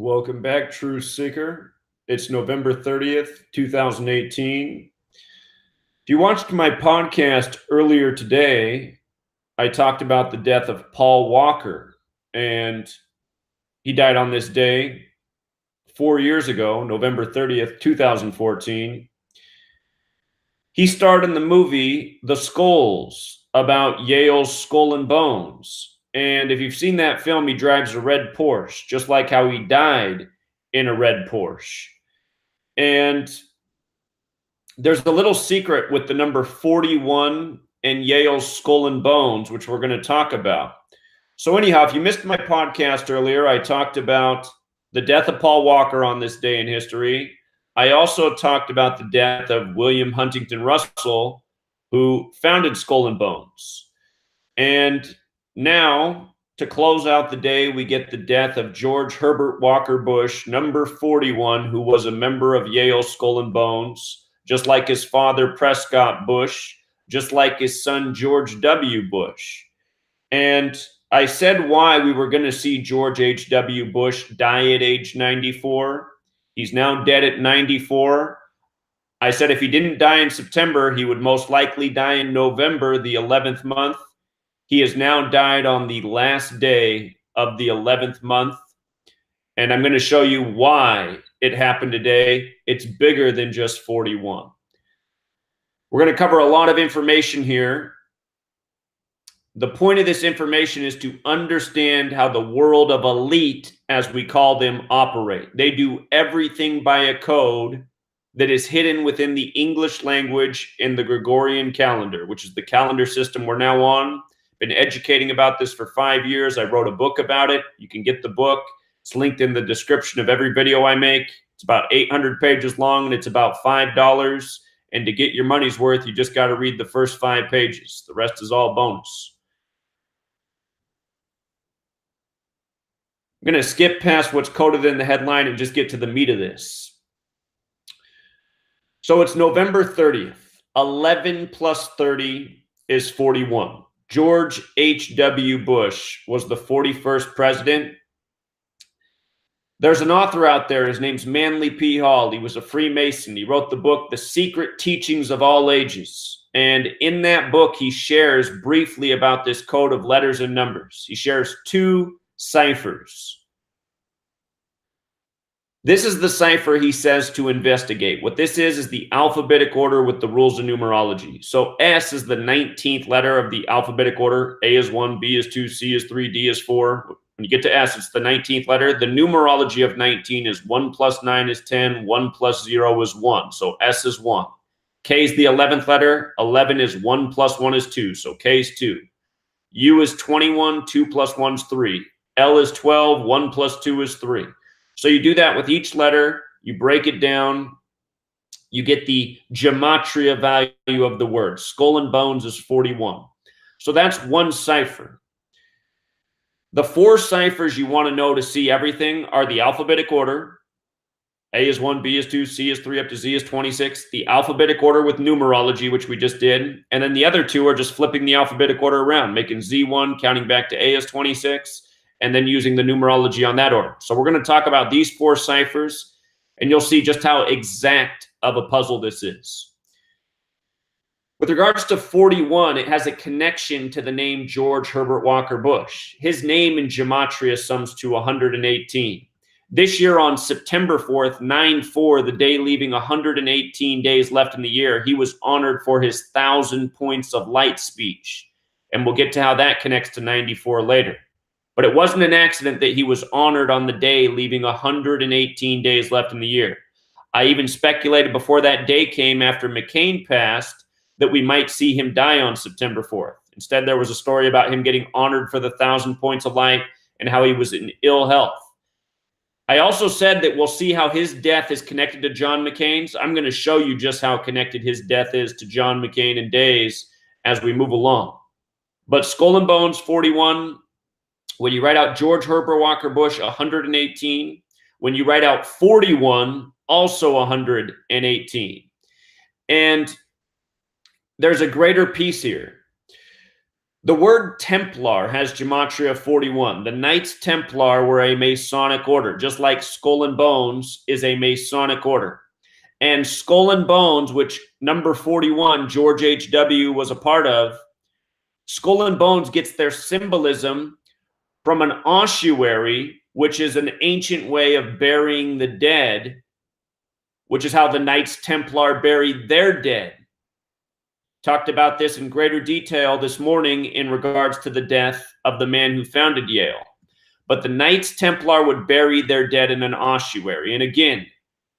Welcome back, True Seeker. It's November 30th, 2018. If you watched my podcast earlier today, I talked about the death of Paul Walker, and he died on this day 4 years ago, November 30th, 2014. He starred in the movie The Skulls about Yale's Skull and Bones. And if you've seen that film, he drives a red Porsche, just like how he died in a red Porsche. And there's a little secret with the number 41 and Yale's Skull and Bones, which we're going to talk about. So anyhow, if you missed my podcast earlier, I talked about the death of Paul Walker on this day in history. I also talked about the death of William Huntington Russell, who founded Skull and Bones. And now, to close out the day, we get the death of George Herbert Walker Bush, number 41, who was a member of Yale Skull and Bones, just like his father, Prescott Bush, just like his son, George W. Bush. And I said why we were going to see George H.W. Bush die at age 94. He's now dead at 94. I said if he didn't die in September, he would most likely die in November, the 11th month. He has now died on the last day of the 11th month. And I'm going to show you why it happened today. It's bigger than just 41. We're going to cover a lot of information here. The point of this information is to understand how the world of elite, as we call them, operate. They do everything by a code that is hidden within the English language in the Gregorian calendar, which is the calendar system we're now on. Been educating about this for 5 years. I wrote a book about it. You can get the book. It's linked in the description of every video I make. It's about 800 pages long, and it's about $5. And to get your money's worth, you just got to read the first 5 pages. The rest is all bonus. I'm going to skip past what's coded in the headline and just get to the meat of this. So it's November 30th. 11 plus 30 is 41. George H.W. Bush was the 41st president. There's an author out there. His name's Manly P. Hall. He was a Freemason. He wrote the book, The Secret Teachings of All Ages. And in that book, he shares briefly about this code of letters and numbers. He shares 2 ciphers. This is the cipher he says to investigate. What this is the alphabetic order with the rules of numerology. So S is the 19th letter of the alphabetic order. A is 1, B is 2, C is 3, D is 4. When you get to S, it's the 19th letter. The numerology of 19 is 1 plus 9 is 10, 1 plus 0 is 1. So S is 1. K is the 11th letter. 11 is 1 plus 1 is 2. So K is 2. U is 21, 2 plus 1 is 3. L is 12, 1 plus 2 is 3. So you do that with each letter, you break it down, you get the gematria value of the word. Skull and Bones is 41. So that's one cipher. The 4 ciphers you want to know to see everything are the alphabetic order. A is 1, B is 2, C is 3, up to Z is 26. The alphabetic order with numerology, which we just did. And then the other 2 are just flipping the alphabetic order around, making Z1, counting back to A is 26. And then using the numerology on that order. So we're going to talk about these 4 ciphers, and you'll see just how exact of a puzzle this is. With regards to 41, it has a connection to the name George Herbert Walker Bush. His name in gematria sums to 118. This year on September 4th, 9/4, the day leaving 118 days left in the year, he was honored for his 1,000 points of light speech. And we'll get to how that connects to 94 later. But it wasn't an accident that he was honored on the day, leaving 118 days left in the year. I even speculated before that day came after McCain passed that we might see him die on September 4th. Instead, there was a story about him getting honored for the 1,000 points of light and how he was in ill health. I also said that we'll see how his death is connected to John McCain's. I'm going to show you just how connected his death is to John McCain in days as we move along. But Skull and Bones, 41. When you write out George Herbert Walker Bush, 118. When you write out 41, also 118. And there's a greater piece here. The word Templar has gematria 41. The Knights Templar were a Masonic order, just like Skull and Bones is a Masonic order. And Skull and Bones, which number 41, George H.W. was a part of, Skull and Bones gets their symbolism from an ossuary, which is an ancient way of burying the dead, which is how the Knights Templar buried their dead. Talked about this in greater detail this morning in regards to the death of the man who founded Yale. But the Knights Templar would bury their dead in an ossuary. And again,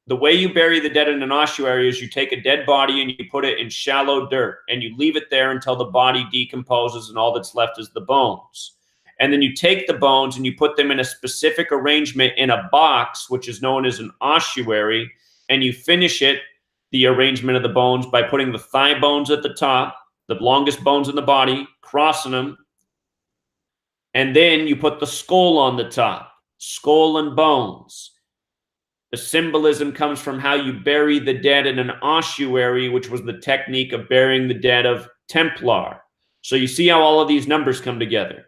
the way you bury the dead in an ossuary is you take a dead body and you put it in shallow dirt and you leave it there until the body decomposes and all that's left is the bones. And then you take the bones and you put them in a specific arrangement in a box, which is known as an ossuary, and you finish it, the arrangement of the bones, by putting the thigh bones at the top, the longest bones in the body, crossing them, and then you put the skull on the top, skull and bones. The symbolism comes from how you bury the dead in an ossuary, which was the technique of burying the dead of Templar. So you see how all of these numbers come together.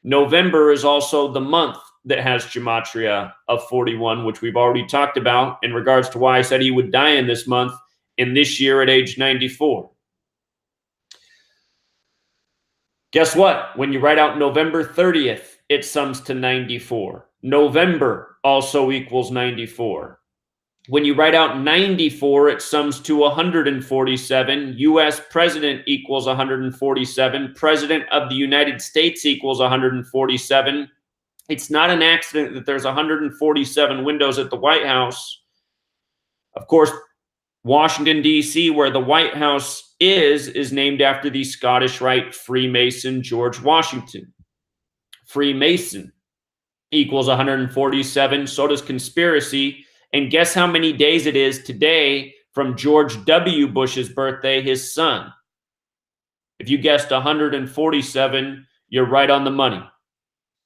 November is also the month that has gematria of 41, which we've already talked about in regards to why I said he would die in this month in this year at age 94. Guess what? When you write out November 30th, it sums to 94. November also equals 94. When you write out 94, it sums to 147. U.S. President equals 147. President of the United States equals 147. It's not an accident that there's 147 windows at the White House. Of course, Washington, D.C., where the White House is named after the Scottish Rite Freemason George Washington. Freemason equals 147. So does conspiracy. And guess how many days it is today from George W. Bush's birthday, his son? If you guessed 147, you're right on the money.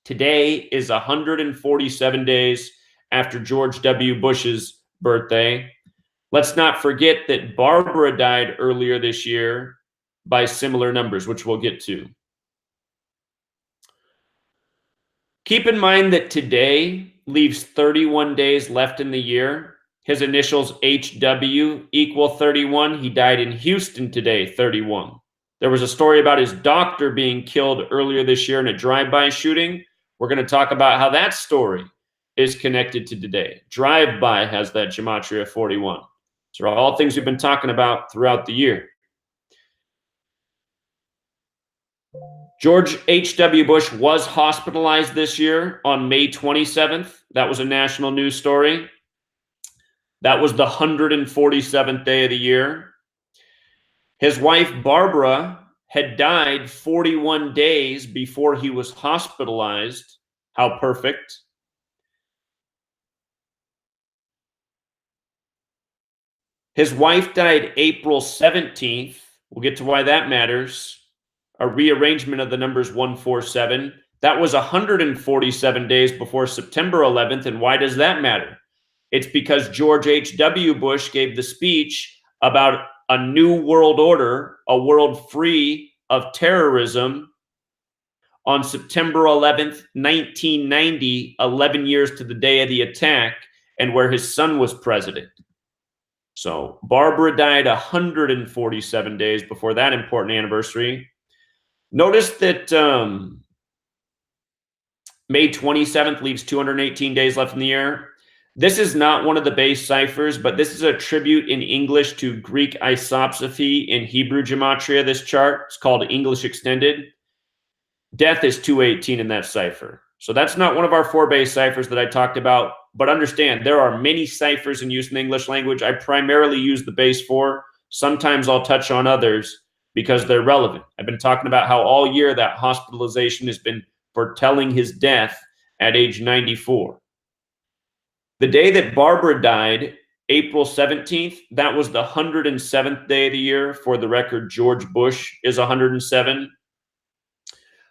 Today is 147 days after George W. Bush's birthday. Let's not forget that Barbara died earlier this year by similar numbers, which we'll get to. Keep in mind that today leaves 31 days left in the year. His initials HW equal 31. He died in Houston today, 31. There was a story about his doctor being killed earlier this year in a drive-by shooting. We're going to talk about how that story is connected to today. Drive-by has that gematria 41. So all things we've been talking about throughout the year. George H.W. Bush was hospitalized this year on May 27th. That was a national news story. That was the 147th day of the year. His wife, Barbara, had died 41 days before he was hospitalized. How perfect. His wife died April 17th. We'll get to why that matters. A rearrangement of the numbers 147. That was 147 days before September 11th. And why does that matter? It's because George H.W. Bush gave the speech about a new world order, a world free of terrorism, on September 11th, 1990, 11 years to the day of the attack, and where his son was president. So Barbara died 147 days before that important anniversary. Notice that May 27th leaves 218 days left in the year. This is not one of the base ciphers, but this is a tribute in English to Greek isopsephy in Hebrew gematria, this chart. It's called English Extended. Death is 218 in that cipher. So that's not one of our 4 base ciphers that I talked about, but understand there are many ciphers in use in the English language. I primarily use the base 4. Sometimes I'll touch on others because they're relevant. I've been talking about how all year that hospitalization has been foretelling his death at age 94. The day that Barbara died, April 17th, that was the 107th day of the year. For the record, George Bush is 107.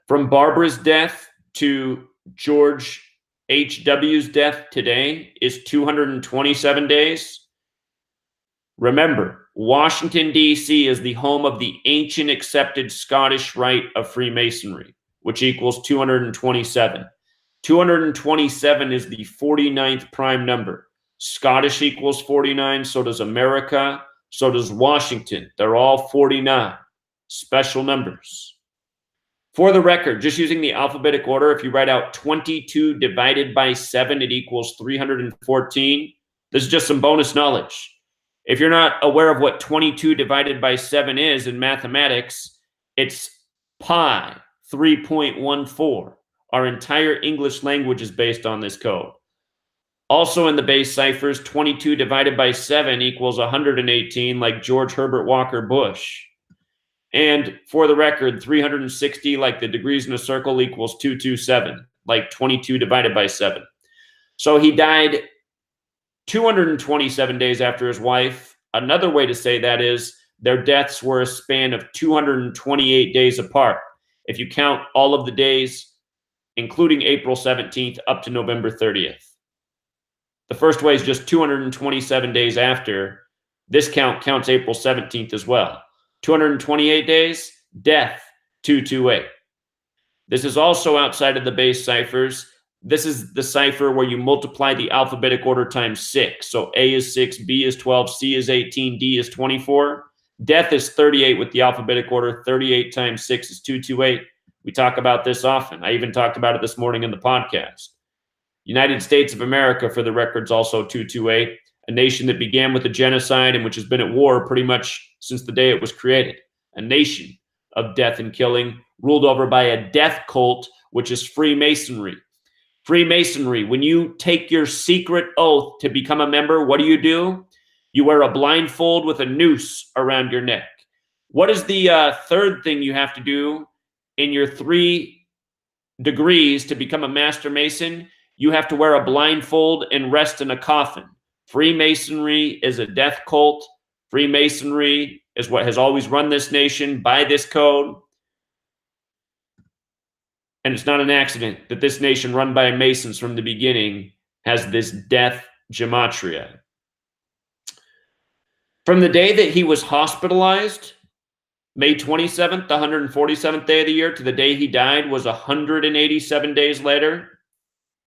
From Barbara's death to George H.W.'s death today is 227 days. Remember, Washington, D.C. is the home of the ancient accepted Scottish Rite of Freemasonry, which equals 227. 227 is the 49th prime number. Scottish equals 49, so does America, so does Washington. They're all 49. Special numbers. For the record, just using the alphabetic order, if you write out 22 divided by 7, it equals 314. This is just some bonus knowledge. If you're not aware of what 22 divided by 7 is in mathematics, it's pi 3.14. Our entire English language is based on this code. Also in the base ciphers, 22 divided by 7 equals 118, like George Herbert Walker Bush. And for the record, 360, like the degrees in a circle, equals 227, like 22 divided by 7. So he died 227 days after his wife. Another way to say that is their deaths were a span of 228 days apart. If you count all of the days, including April 17th up to November 30th. The first way is just 227 days after. This count counts April 17th as well. 228 days, death, 228. This is also outside of the base ciphers. This is the cipher where you multiply the alphabetic order times 6. So A is 6, B is 12, C is 18, D is 24. Death is 38 with the alphabetic order. 38 times 6 is 228. We talk about this often. I even talked about it this morning in the podcast. United States of America, for the record, is also 228, a nation that began with a genocide and which has been at war pretty much since the day it was created. A nation of death and killing, ruled over by a death cult, which is Freemasonry. Freemasonry, when you take your secret oath to become a member, what do? You wear a blindfold with a noose around your neck. What is the third thing you have to do in your 3 degrees to become a Master Mason? You have to wear a blindfold and rest in a coffin. Freemasonry is a death cult. Freemasonry is what has always run this nation by this code. And it's not an accident that this nation run by Masons from the beginning has this death gematria. From the day that he was hospitalized, May 27th, the 147th day of the year, to the day he died was 187 days later.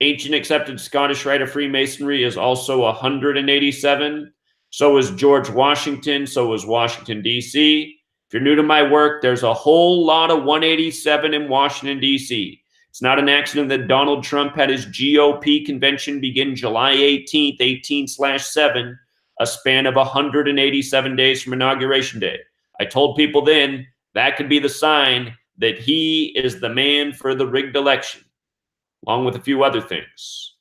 Ancient accepted Scottish Rite of Freemasonry is also 187. So is George Washington. So is Washington, D.C. If you're new to my work, there's a whole lot of 187 in Washington, D.C. It's not an accident that Donald Trump had his GOP convention begin July 18th, 18/7, a span of 187 days from Inauguration Day. I told people then that could be the sign that he is the man for the rigged election, along with a few other things.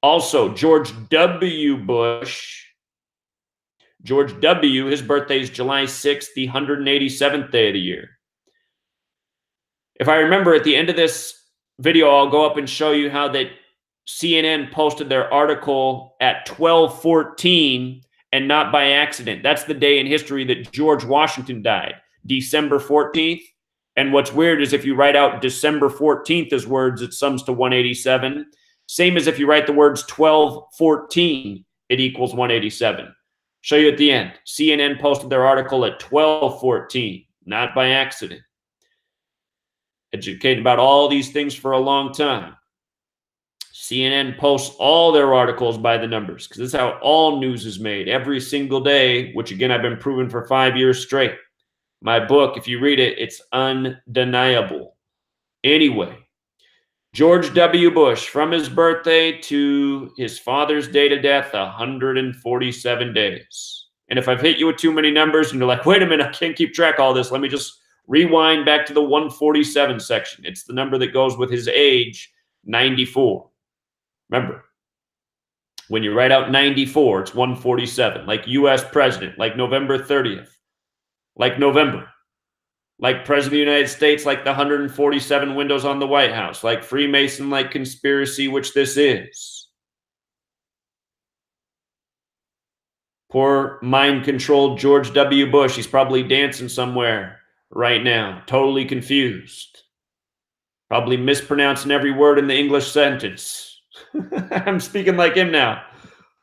Also, George W. Bush. George W., his birthday is July 6th, the 187th day of the year. If I remember, at the end of this video, I'll go up and show you how that CNN posted their article at 12:14 and not by accident. That's the day in history that George Washington died, December 14th. And what's weird is if you write out December 14th as words, it sums to 187. Same as if you write the words 12:14, it equals 187. Show you at the end. CNN posted their article at 12:14, not by accident. Educated about all these things for a long time. CNN posts all their articles by the numbers because this is how all news is made every single day, which again, I've been proving for 5 years straight. My book, if you read it, it's undeniable. Anyway, George W. Bush, from his birthday to his father's date of death, 147 days. And if I've hit you with too many numbers and you're like, wait a minute, I can't keep track of all this, let me just rewind back to the 147 section. It's the number that goes with his age, 94. Remember, when you write out 94, it's 147, like U.S. president, like November 30th, like November. Like President of the United States, like the 147 windows on the White House, like Freemason, like conspiracy, which this is. Poor mind-controlled George W. Bush. He's probably dancing somewhere right now, totally confused. Probably mispronouncing every word in the English sentence. I'm speaking like him now.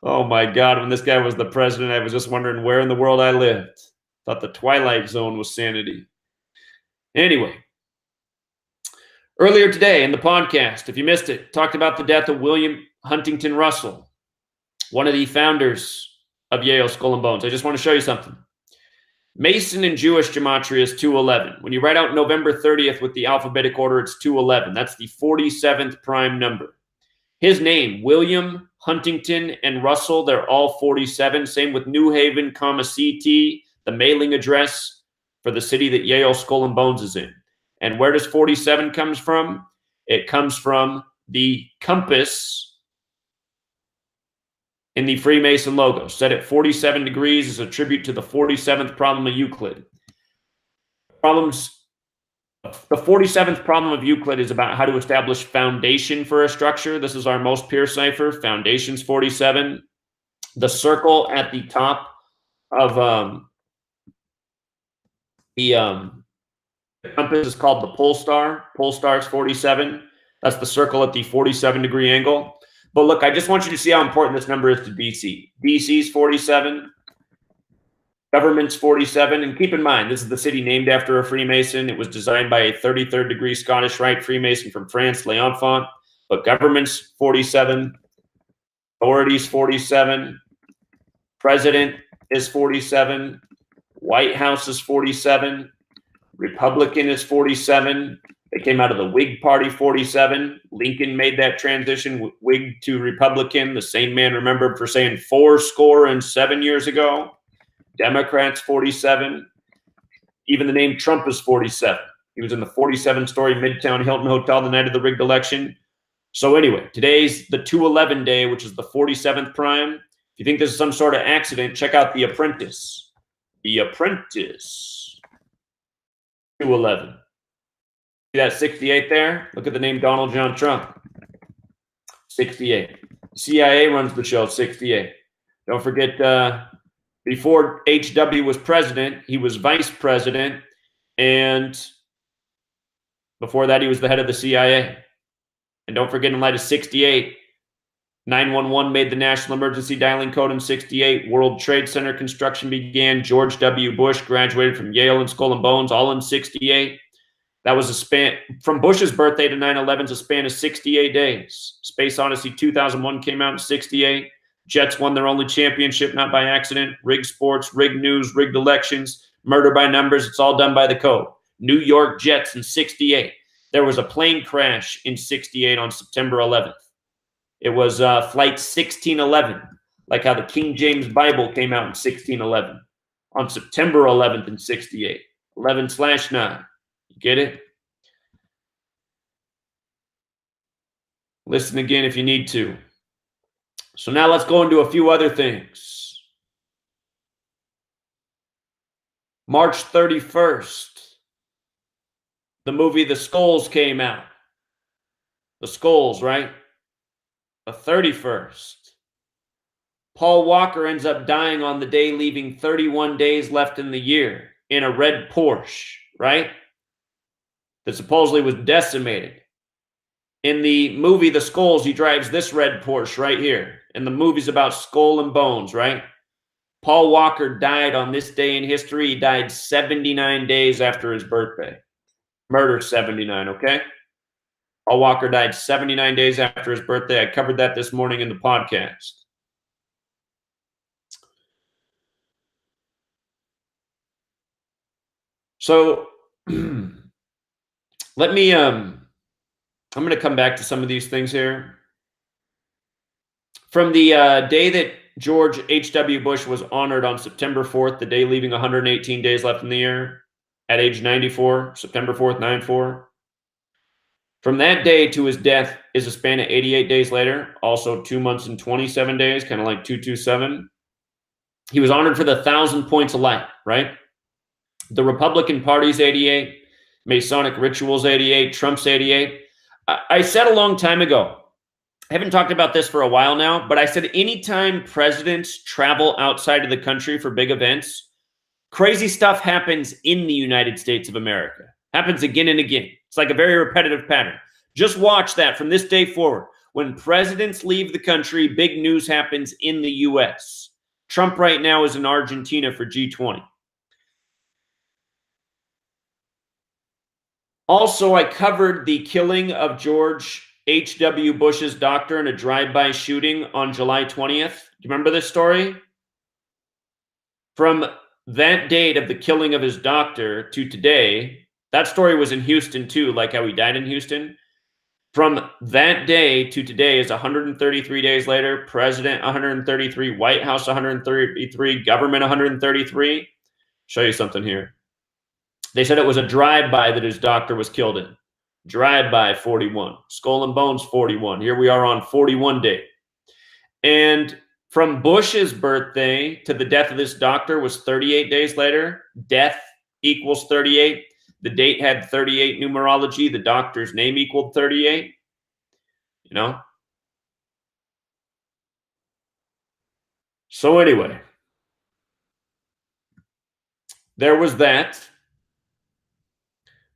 Oh my God, when this guy was the president, I was just wondering where in the world I lived. Thought the Twilight Zone was sanity. Anyway, earlier today in the podcast, if you missed it, talked about the death of William Huntington Russell, one of the founders of Yale Skull and Bones. I just want to show you something. Mason in Jewish gematria is 211. When you write out November 30th with the alphabetic order, it's 211. That's the 47th prime number. His name, William Huntington and Russell, they're all 47. Same with New Haven, CT, the mailing address for the city that Yale Skull and Bones is in. And where does 47 comes from? It comes from the compass in the Freemason logo. Set at 47 degrees is a tribute to the 47th problem of Euclid. The 47th problem of Euclid is about how to establish foundation for a structure. This is our most pure cipher. Foundation's 47. The circle at the top of the compass is called the pole star. Pole star is 47. That's the circle at the 47-degree angle. But look, I just want you to see how important this number is to DC. DC's 47. Government's 47. And keep in mind, this is the city named after a Freemason. It was designed by a 33rd degree Scottish Rite Freemason from France, L'Enfant. But government's 47. Authorities 47. President is 47. White House is 47. Republican is 47. They came out of the Whig Party 47. Lincoln made that transition, Whig to Republican. The same man remembered for saying 77 years ago. Democrats 47. Even the name Trump is 47. He was in the 47-story Midtown Hilton Hotel the night of the rigged election. So anyway, today's the 211 day, which is the 47th prime. If you think this is some sort of accident, check out The Apprentice. The Apprentice. 211. See that 68 there? Look at the name Donald John Trump. 68. CIA runs the show, 68. Don't forget, before H.W. was president, he was vice president. And before that, he was the head of the CIA. And don't forget, in light of 68, 911 made the national emergency dialing code in 68. World Trade Center construction began. George W. Bush graduated from Yale and Skull and Bones, all in 68. That was a span from Bush's birthday to 9/11, a span of 68 days. Space Odyssey 2001 came out in 68. Jets won their only championship, not by accident. Rigged sports, rigged news, rigged elections, murder by numbers. It's all done by the code. New York Jets in 68. There was a plane crash in 68 on September 11th. It was flight 1611, like how the King James Bible came out in 1611 on September 11th in 68. 11/9. Get it? Listen again if you need to. So now let's go into a few other things. March 31st, the movie The Skulls came out. The Skulls, right? The 31st. Paul Walker ends up dying on the day, leaving 31 days left in the year in a red Porsche, right? That supposedly was decimated. In the movie The Skulls, he drives this red Porsche right here. And the movie's about Skull and Bones, right? Paul Walker died on this day in history. He died 79 days after his birthday. Murder 79, okay? Paul Walker died 79 days after his birthday. I covered that this morning in the podcast. So let me, I'm going to come back to some of these things here. From the day that George H.W. Bush was honored on September 4th, the day leaving 118 days left in the year, at age 94, September 4th, 94. From that day to his death is a span of 88 days later, also 2 months and 27 days, kind of like 227. He was honored for the 1,000 points of light, right? The Republican Party's 88, Masonic Rituals 88, Trump's 88. I said a long time ago, I haven't talked about this for a while now, but I said anytime presidents travel outside of the country for big events, crazy stuff happens in the United States of America. Happens again and again. It's like a very repetitive pattern. Just watch that from this day forward. When presidents leave the country, big news happens in the U.S. Trump right now is in Argentina for G20. Also, I covered the killing of George H.W. Bush's doctor in a drive-by shooting on July 20th. Do you remember this story? From that date of the killing of his doctor to today, that story was in Houston too, like how he died in Houston. From that day to today is 133 days later, president 133, White House 133, government 133. Show you something here. They said it was a drive-by that his doctor was killed in. Drive-by 41, Skull and Bones 41. Here we are on 41 day. And from Bush's birthday to the death of this doctor was 38 days later. Death equals 38. The date had 38 numerology. The doctor's name equaled 38. You know? So anyway, there was that.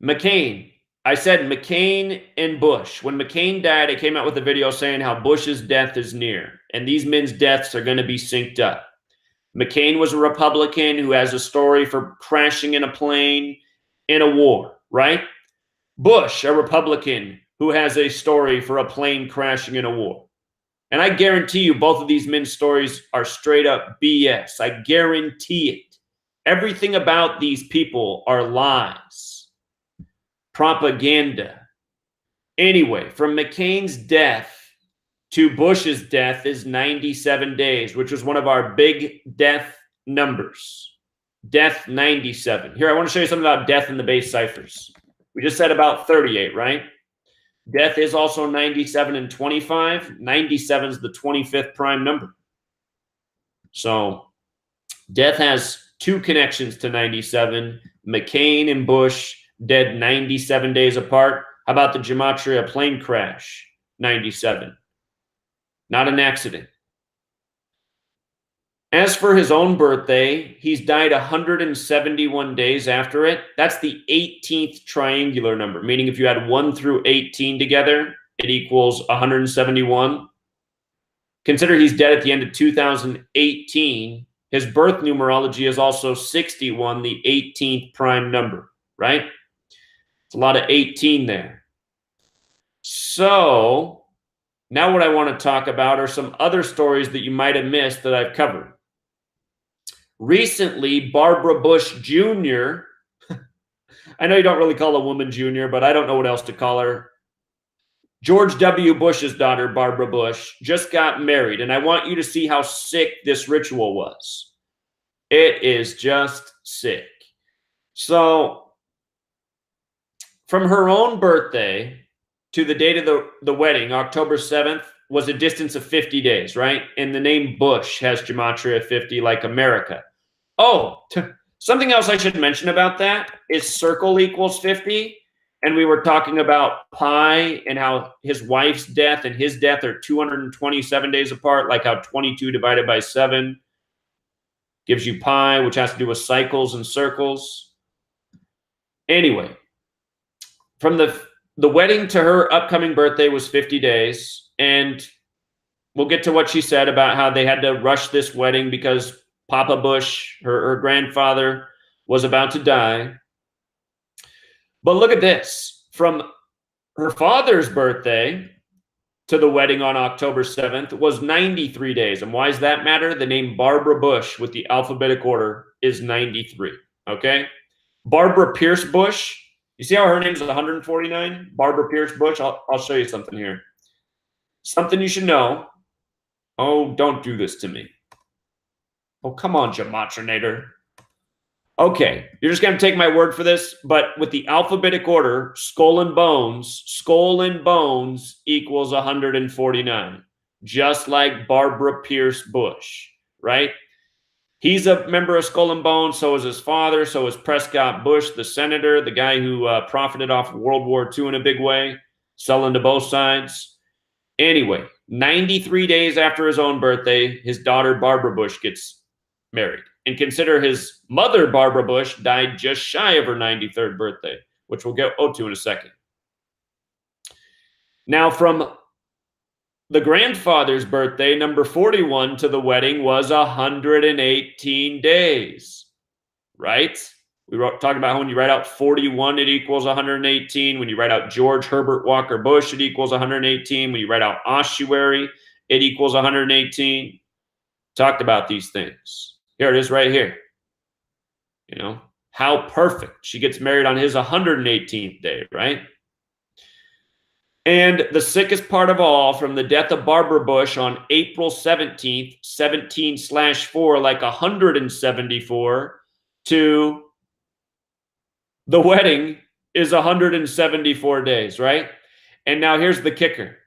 McCain. I said McCain and Bush. When McCain died, I came out with a video saying how Bush's death is near, and these men's deaths are going to be synced up. McCain was a Republican who has a story for crashing in a plane in a war, right? Bush, a Republican who has a story for a plane crashing in a war. And I guarantee you both of these men's stories are straight up BS. I guarantee it. Everything about these people are lies. Propaganda. Anyway, from McCain's death to Bush's death is 97 days, which was one of our big death numbers. Death 97. Here, I want to show you something about death in the base ciphers. We just said about 38, right? Death is also 97 and 25. 97 is the 25th prime number. So death has two connections to 97. McCain and Bush dead 97 days apart. How about the Gematria plane crash? 97. Not an accident. As for his own birthday, he's died 171 days after it. That's the 18th triangular number, meaning if you add 1 through 18 together, it equals 171. Consider he's dead at the end of 2018. His birth numerology is also 61, the 18th prime number, right? It's a lot of 18 there. So now what I want to talk about are some other stories that you might have missed that I've covered. Recently, Barbara Bush Jr., I know you don't really call a woman Jr., but I don't know what else to call her. George W. Bush's daughter, Barbara Bush, just got married, and I want you to see how sick this ritual was. It is just sick. So from her own birthday to the date of the wedding, October 7th, was a distance of 50 days, right? And the name Bush has Gematria 50 like America. Oh, something else I should mention about that is circle equals 50. And we were talking about pi and how his wife's death and his death are 227 days apart, like how 22 divided by 7 gives you pi, which has to do with cycles and circles. Anyway, from the wedding to her upcoming birthday was 50 days. And we'll get to what she said about how they had to rush this wedding because Papa Bush, her grandfather, was about to die. But look at this. From her father's birthday to the wedding on October 7th was 93 days. And why does that matter? The name Barbara Bush with the alphabetic order is 93. Okay? Barbara Pierce Bush. You see how her name is 149? Barbara Pierce Bush. I'll show you something here. Something you should know. Oh, don't do this to me. Oh, come on, Gematrinator. Okay, you're just going to take my word for this, but with the alphabetic order, skull and bones equals 149, just like Barbara Pierce Bush, right? He's a member of Skull and Bones, so is his father, so is Prescott Bush, the senator, the guy who profited off World War II in a big way, selling to both sides. Anyway, 93 days after his own birthday, his daughter Barbara Bush gets married. And consider his mother, Barbara Bush, died just shy of her 93rd birthday, which we'll get to in a second. Now, from The grandfather's birthday, number 41, to the wedding was 118 days, right? We talked about how when you write out 41, it equals 118. When you write out George Herbert Walker Bush, it equals 118. When you write out ossuary, it equals 118. Talked about these things. Here it is right here. You know, how perfect. She gets married on his 118th day, right? And the sickest part of all, from the death of Barbara Bush on April 17th, 17/4, like 174, to the wedding is 174 days, right? And now here's the kicker.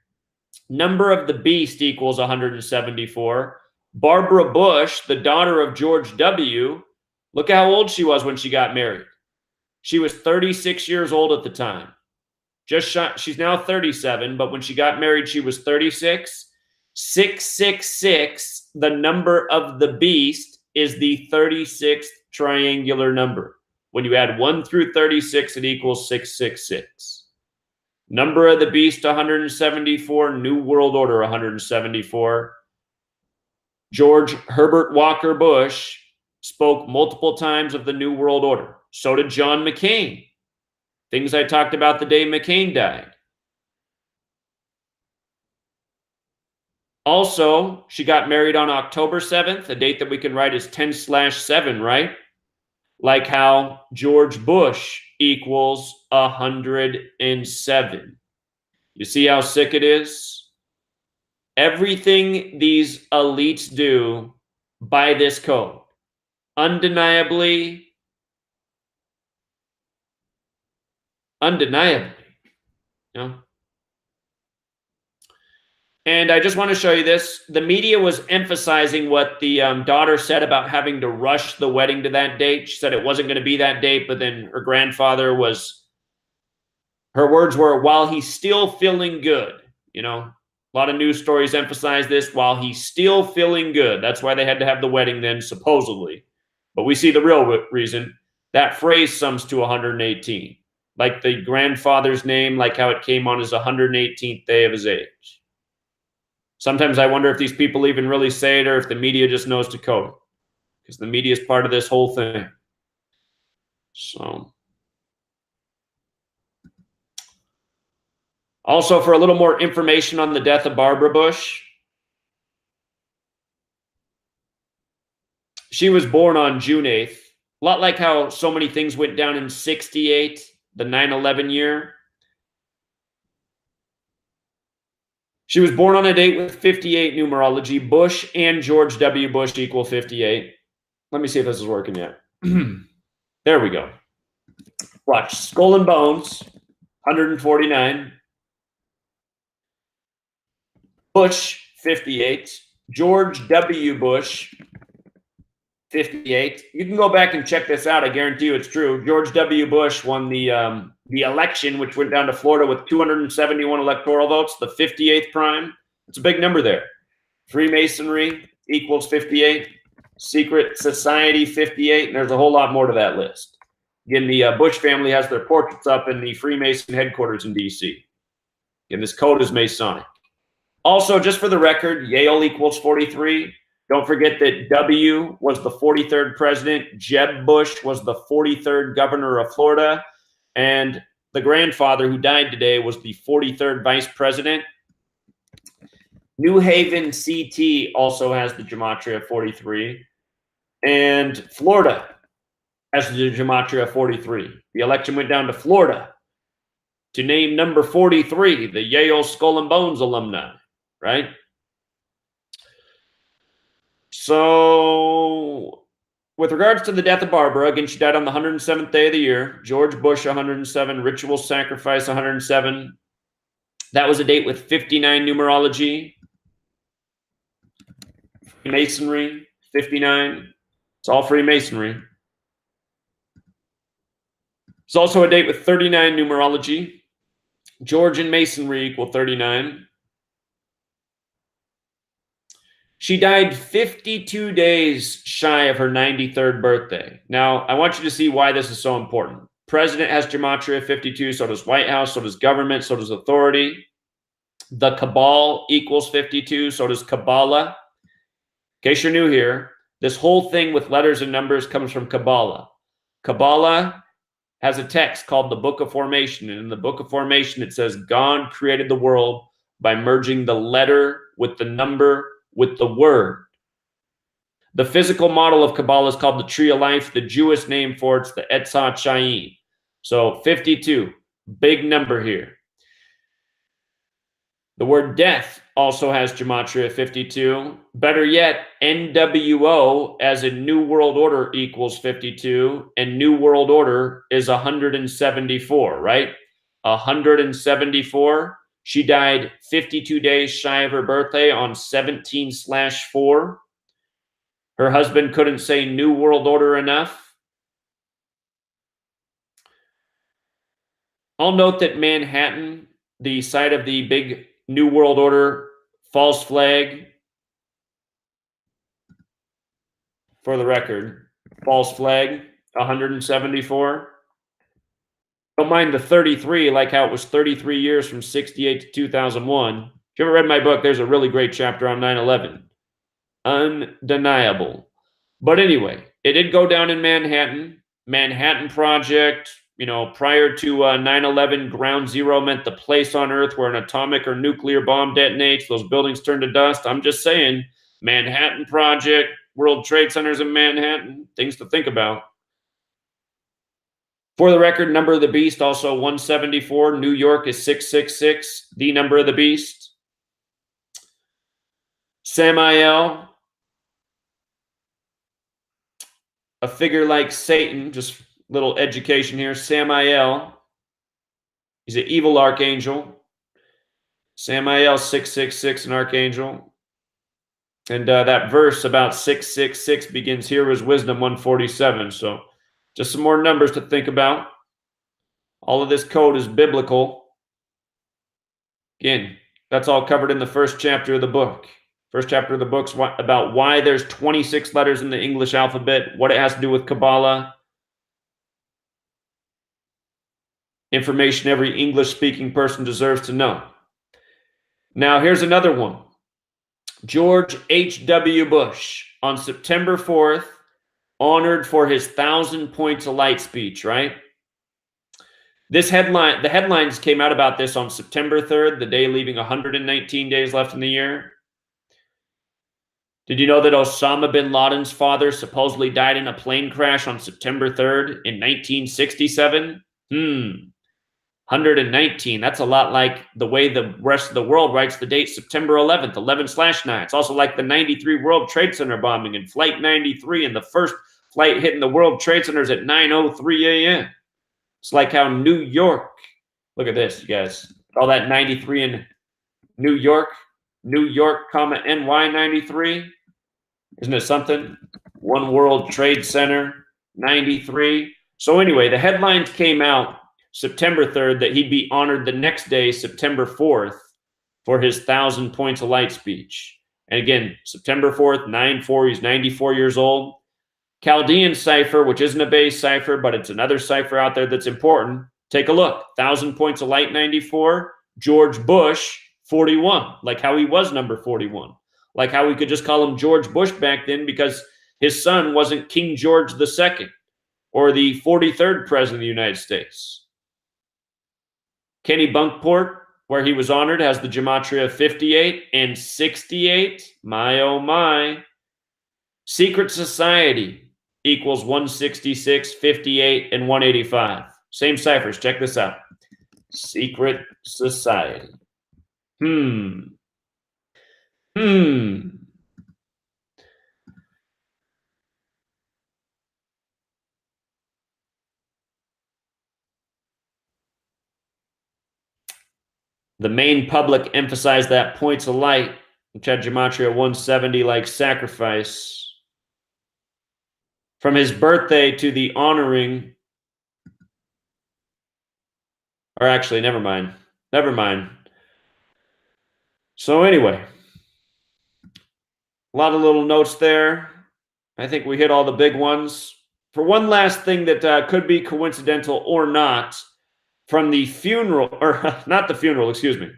Number of the beast equals 174. Barbara Bush, the daughter of George W., look how old she was when she got married. She was 36 years old at the time. She's now 37, but when she got married, she was 36. 666, the number of the beast, is the 36th triangular number. When you add 1 through 36, it equals 666. Number of the beast, 174. New World Order, 174. George Herbert Walker Bush spoke multiple times of the New World Order. So did John McCain. Things I talked about the day McCain died. Also, she got married on October 7th, a date that we can write as 10/7, right? Like how George Bush equals 107. You see how sick it is? Everything these elites do by this code, undeniably, you know. And I just want to show you this. The media was emphasizing what the daughter said about having to rush the wedding to that date. She said it wasn't going to be that date, but then her grandfather her words were, while he's still feeling good. You know, a lot of news stories emphasize this, while he's still feeling good. That's why they had to have the wedding then, supposedly. But we see the real reason. That phrase sums to 118. Like the grandfather's name, like how it came on his 118th day of his age. Sometimes I wonder if these people even really say it or if the media just knows to code it. Because the media is part of this whole thing. So. Also, for a little more information on the death of Barbara Bush. She was born on June 8th. A lot like how so many things went down in 68. The 9/11 year. She was born on a date with 58 numerology. Bush and George W. Bush equal 58. Let me see if this is working yet. There we go. Watch. Skull and Bones, 149. Bush, 58. George W. Bush, 58. You can go back and check this out. I guarantee you it's true. George W. Bush won the election, which went down to Florida with 271 electoral votes, the 58th prime. It's a big number there. Freemasonry equals 58. Secret Society, 58. And there's a whole lot more to that list. Again, the Bush family has their portraits up in the Freemason headquarters in D.C. And this code is Masonic. Also, just for the record, Yale equals 43. Don't forget that W was the 43rd president. Jeb Bush was the 43rd governor of Florida. And the grandfather who died today was the 43rd vice president. New Haven CT also has the gematria 43. And Florida has the gematria 43. The election went down to Florida to name number 43, the Yale Skull and Bones alumni, right? So, with regards to the death of Barbara, again, she died on the 107th day of the year. George Bush, 107. Ritual sacrifice, 107. That was a date with 59 numerology. Freemasonry, 59. It's all Freemasonry. It's also a date with 39 numerology. George and Masonry equal 39. She died 52 days shy of her 93rd birthday. Now, I want you to see why this is so important. President has gematria 52, so does White House, so does government, so does authority. The Cabal equals 52. So does Kabbalah. In case you're new here, this whole thing with letters and numbers comes from Kabbalah. Kabbalah has a text called the Book of Formation. And in the Book of Formation, it says God created the world by merging the letter with the number with the word. The physical model of Kabbalah is called the Tree of Life. The Jewish name for it's the Etz HaChaim. So 52, big number here. The word death also has gematria 52. Better yet, NWO as in New World Order equals 52, and New World Order is 174, right? 174. She died 52 days shy of her birthday on 17/4. Her husband couldn't say New World Order enough. I'll note that Manhattan, the site of the big New World Order false flag, for the record, false flag, 174. Don't mind the 33, like how it was 33 years from 68 to 2001. If you ever read my book, there's a really great chapter on 9/11. Undeniable. But anyway, it did go down in Manhattan. Manhattan Project, you know, prior to 9/11, ground zero meant the place on Earth where an atomic or nuclear bomb detonates, those buildings turn to dust. I'm just saying, Manhattan Project, World Trade Centers in Manhattan, things to think about. For the record, number of the beast, also 174. New York is 666, the number of the beast. Samael, a figure like Satan, just little education here. Samael, he's an evil archangel. Samael 666, an archangel. And that verse about 666 begins, here is wisdom 147. So just some more numbers to think about. All of this code is biblical. Again, that's all covered in the first chapter of the book. First chapter of the book's about why there's 26 letters in the English alphabet, what it has to do with Kabbalah. Information every English-speaking person deserves to know. Now, here's another one. George H.W. Bush, on September 4th, honored for his 1,000 points of light speech, right? The headlines came out about this on September 3rd, the day leaving 119 days left in the year. Did you know that Osama bin Laden's father supposedly died in a plane crash on September 3rd in 1967? 119. That's a lot like the way the rest of the world writes the date September 11th, 11/9. It's also like the 93 World Trade Center bombing and Flight 93 and the first flight hitting the World Trade Centers at 9:03 a.m. It's like how New York, look at this, you guys. All that 93 in New York, comma, NY 93. Isn't it something? One World Trade Center, 93. So anyway, the headlines came out September 3rd that he'd be honored the next day, September 4th, for his 1,000 points of light speech. And again, September 4th, 9/4, he's 94 years old. Chaldean cipher, which isn't a base cipher, but it's another cipher out there that's important. Take a look. 1,000 points of light, 94. George Bush, 41. Like how he was number 41. Like how we could just call him George Bush back then because his son wasn't King George II or the 43rd president of the United States. Kenny Bunkport, where he was honored, has the gematria of 58 and 68. My, oh my. Secret Society equals 166, 58, and 185. Same ciphers. Check this out. Secret Society. The main public emphasized that points of light, which had gematria 170, like sacrifice. From his birthday to the honoring, or actually, never mind. So anyway, a lot of little notes there. I think we hit all the big ones. For one last thing that could be coincidental or not, from the funeral, or not the funeral, excuse me,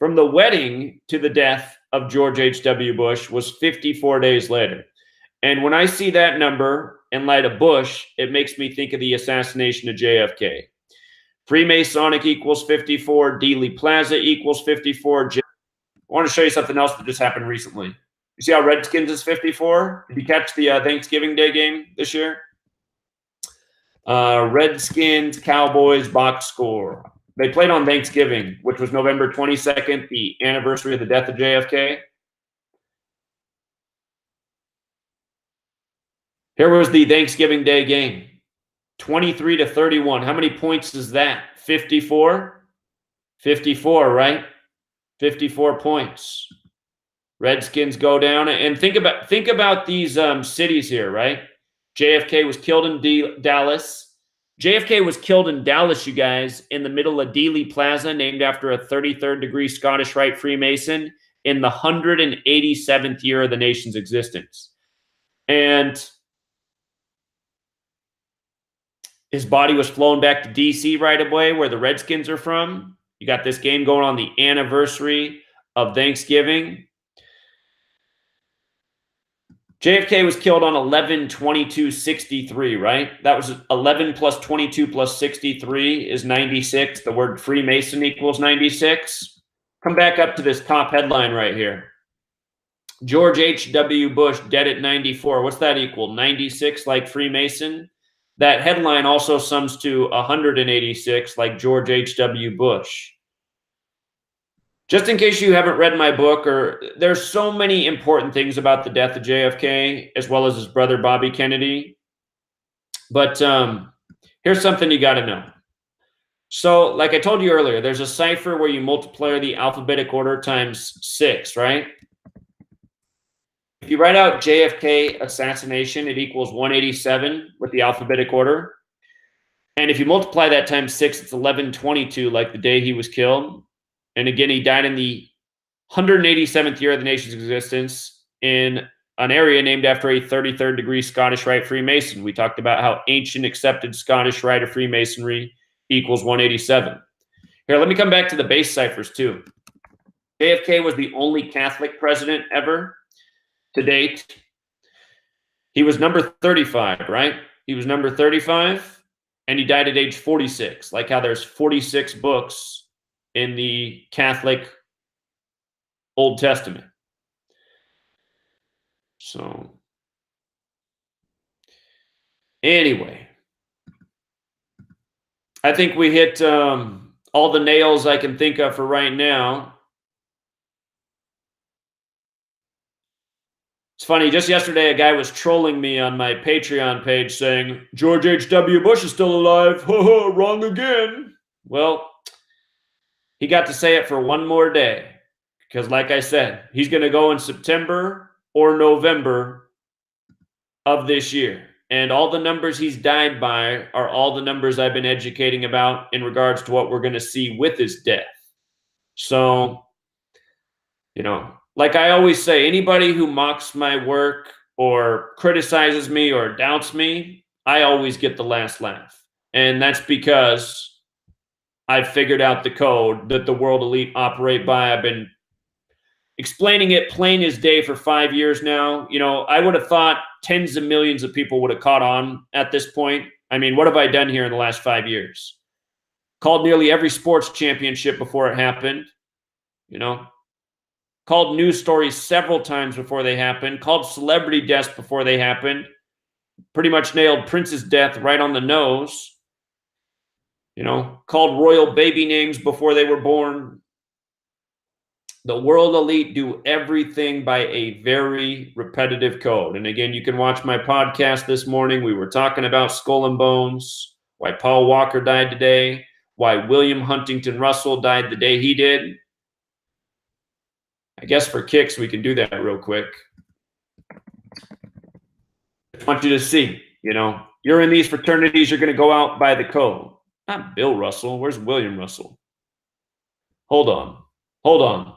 from the wedding to the death of George H.W. Bush was 54 days later. And when I see that number in light of Bush, it makes me think of the assassination of JFK. Freemasonic equals 54. Dealey Plaza equals 54. I want to show you something else that just happened recently. You see how Redskins is 54? Did you catch the Thanksgiving Day game this year? Redskins, Cowboys box score. They played on Thanksgiving, which was November 22nd, the anniversary of the death of JFK. Here was the Thanksgiving Day game. 23-31. How many points is that? 54? 54, right? 54 points. Redskins go down. And think about these cities here, right? JFK was killed in Dallas. JFK was killed in Dallas, you guys, in the middle of Dealey Plaza, named after a 33rd degree Scottish Rite Freemason, in the 187th year of the nation's existence. And his body was flown back to D.C. right away, where the Redskins are from. You got this game going on the anniversary of Thanksgiving. JFK was killed on 11/22/63, right? That was 11 plus 22 plus 63 is 96. The word Freemason equals 96. Come back up to this top headline right here. George H.W. Bush dead at 94. What's that equal? 96 like Freemason? That headline also sums to 186 like George H.W. Bush. Just in case you haven't read my book, or there's so many important things about the death of JFK, as well as his brother Bobby Kennedy. But here's something you got to know. So like I told you earlier, there's a cipher where you multiply the alphabetic order times 6, right? If you write out JFK assassination, it equals 187 with the alphabetic order. And if you multiply that times 6, it's 11/22, like the day he was killed. And again, he died in the 187th year of the nation's existence in an area named after a 33rd degree Scottish Rite Freemason. We talked about how ancient accepted Scottish Rite of Freemasonry equals 187. Here, let me come back to the base ciphers too. JFK was the only Catholic president ever to date. He was number 35, right? He was number 35, and he died at age 46. Like how there's 46 books in the Catholic Old Testament. So anyway, I think we hit all the nails I can think of for right now. It's funny, just yesterday a guy was trolling me on my Patreon page saying, George H.W. Bush is still alive. Wrong again. Well, he got to say it for one more day because, like I said, he's going to go in September or November of this year. And all the numbers he's died by are all the numbers I've been educating about in regards to what we're going to see with his death. So, you know, like I always say, anybody who mocks my work or criticizes me or doubts me, I always get the last laugh. And that's because I've figured out the code that the world elite operate by. I've been explaining it plain as day for 5 years now. You know, I would have thought tens of millions of people would have caught on at this point. I mean, what have I done here in the last 5 years? Called nearly every sports championship before it happened, you know, called news stories several times before they happened, called celebrity deaths before they happened, pretty much nailed Prince's death right on the nose. You know, called royal baby names before they were born. The world elite do everything by a very repetitive code. And again, you can watch my podcast this morning. We were talking about Skull and Bones, why Paul Walker died today, why William Huntington Russell died the day he did. I guess for kicks, we can do that real quick. I want you to see, you know, you're in these fraternities, you're going to go out by the code. Not Bill Russell. Where's William Russell? Hold on.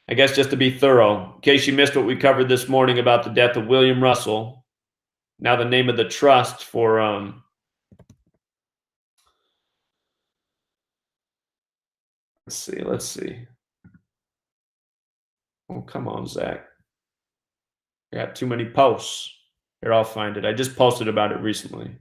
I guess just to be thorough, in case you missed what we covered this morning about the death of William Russell, now the name of the trust for let's see. Oh, come on, Zach. I got too many posts. Here, I'll find it. I just posted about it recently.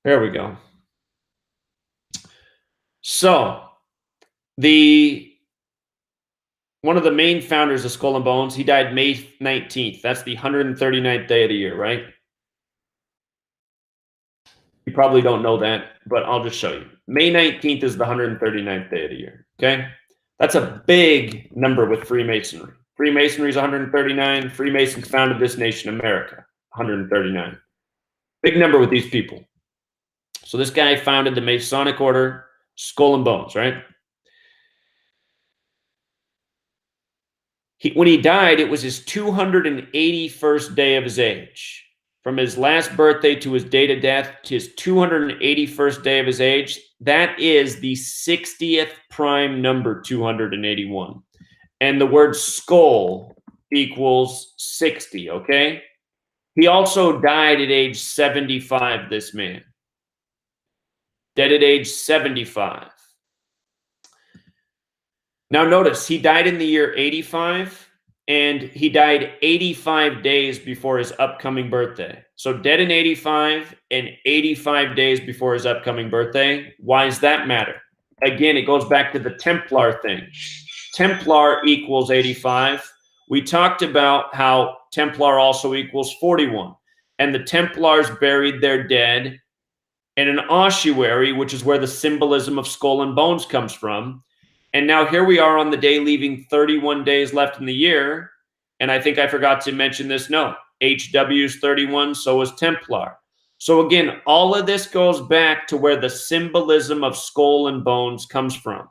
There we go. So, one of the main founders of Skull and Bones, he died May 19th. That's the 139th day of the year, right? You probably don't know that, but I'll just show you. May 19th is the 139th day of the year, okay? That's a big number with Freemasonry. Freemasonry is 139. Freemasons founded this nation, America, 139. Big number with these people. So this guy founded the Masonic order, Skull and Bones, right? When he died, it was his 281st day of his age. From his last birthday to his date of death to his 281st day of his age, that is the 60th prime number, 281. And the word skull equals 60, okay? He also died at age 75, this man. Dead at age 75. Now notice, he died in the year 85, and he died 85 days before his upcoming birthday. So dead in 85 and 85 days before his upcoming birthday. Why does that matter? Again, it goes back to the Templar thing. Templar equals 85. We talked about how Templar also equals 41. And the Templars buried their dead in an ossuary, which is where the symbolism of Skull and Bones comes from. And now here we are on the day leaving 31 days left in the year. And I think I forgot to mention this. No, HW is 31, so is Templar. So again, all of this goes back to where the symbolism of Skull and Bones comes from.